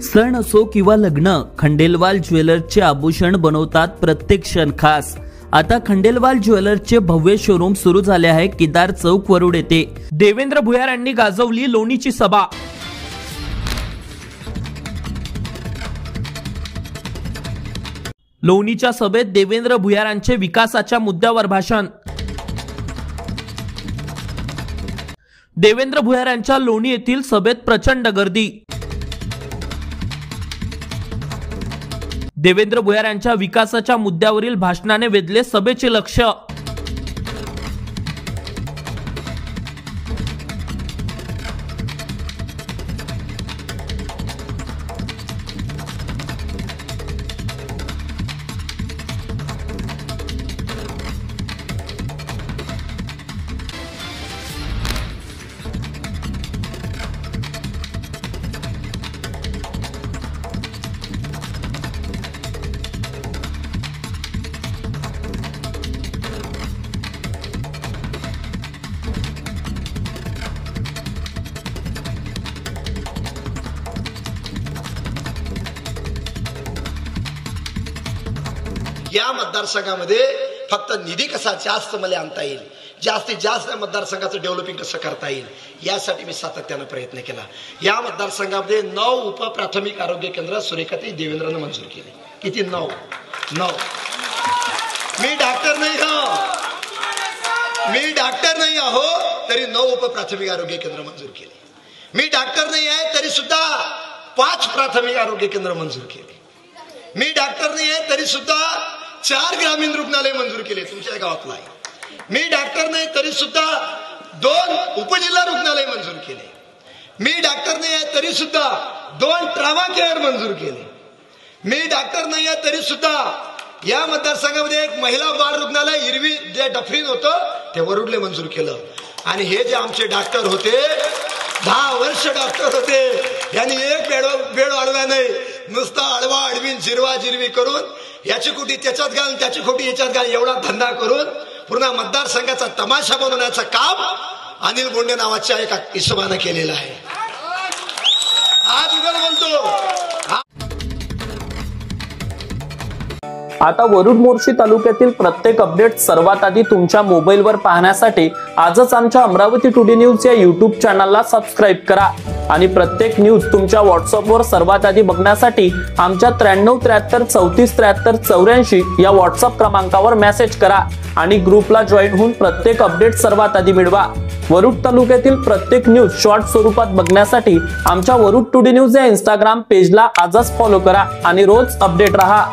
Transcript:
सण असो किंवा लग्न, खंडेलवाल ज्वेलर्सचे आभूषण बनवतात प्रत्येक क्षण खास। आता खंडेलवाल ज्वेलर्सचे भव्य शोरूम सुरू झाले आहे केदार चौक वरुड येथे। देवेंद्र भुयार यांनी गाजवली लोणीची सभा। लोणीच्या सभेत देवेंद्र भुयारांचे विकासाच्या मुद्द्यावर भाषण। देवेंद्र भुयारांच्या लोणी येथील सभेत प्रचंड गर्दी। देवेंद्र भुयारांच्या विकासाच्या मुद्द्यावरील भाषणाने वेधले सभेचे लक्ष। या मतदारसंघामध्ये फक्त निधी कसा जास्त मला आणता येईल, जास्तीत जास्त मतदारसंघाचं डेव्हलपिंग कसं करता येईल, यासाठी मी सातत्यानं प्रयत्न केला। या मतदारसंघामध्ये 9 उपप्राथमिक आरोग्य केंद्र सुरेखाताई देवेंद्रनं मंजूर केले। किती? 9। मी डॉक्टर नाही आहो तरी 9 उपप्राथमिक आरोग्य केंद्र मंजूर केले। मी डॉक्टर नाही आहे तरी सुद्धा 5 प्राथमिक आरोग्य केंद्र मंजूर केले। मी डॉक्टर नाही आहे तरी सुद्धा 4 ग्रामीण रुग्णालय मंजूर केले तुमच्या गावातला आहे। मी डॉक्टर नाही तरी सुद्धा 2 उपजिल्हा रुग्णालय मंजूर केले। मी डॉक्टर नाही आहे तरी सुद्धा 2 ट्रॉमा केअर मंजूर केले। मी डॉक्टर नाही आहे तरी सुद्धा या मतदारसंघामध्ये एक महिला बाळ रुग्णालय इरवी जे डफरीन होतं ते वरुडले मंजूर केलं। आणि हे जे आमचे डॉक्टर होते 10 वर्ष डॉक्टर होते, यांनी एक बेड वाढवा नाही, नुसता आडवा आडवीन जिरवा जिरवी करून याची कुटी त्याच्यात घाल त्याची खोटी याच्यात घाल एवढा धंदा करून पूर्ण मतदारसंघाचा तमाशा बनवण्याचं काम अनिल बोंडे नावाच्या एका हिशोबाने केलेलं आहे। आज उघड बोलतो। आता वरुड मोर्शी तालुक्यातील प्रत्येक अपडेट सर्वात आधी तुमच्या मोबाईलवर पाहण्यासाठी आजच आमच्या अमरावती टुडे न्यूज या YouTube चॅनलला सबस्क्राइब करा आणि प्रत्येक न्यूज तुमच्या व्हॉट्सअपवर सर्वात आधी बघण्यासाठी आमच्या 93 73 34 73 84 या व्हॉट्सअप क्रमांकावर मेसेज करा आणि ग्रुपला जॉईन होऊन प्रत्येक अपडेट सर्वात आधी मिळवा। वरुड तालुक्यातील प्रत्येक न्यूज शॉर्ट स्वरूपात बघण्यासाठी आमच्या वरुड टुडे न्यूज या Instagram पेजला आजच फॉलो करा आणि रोज अपडेट रहा।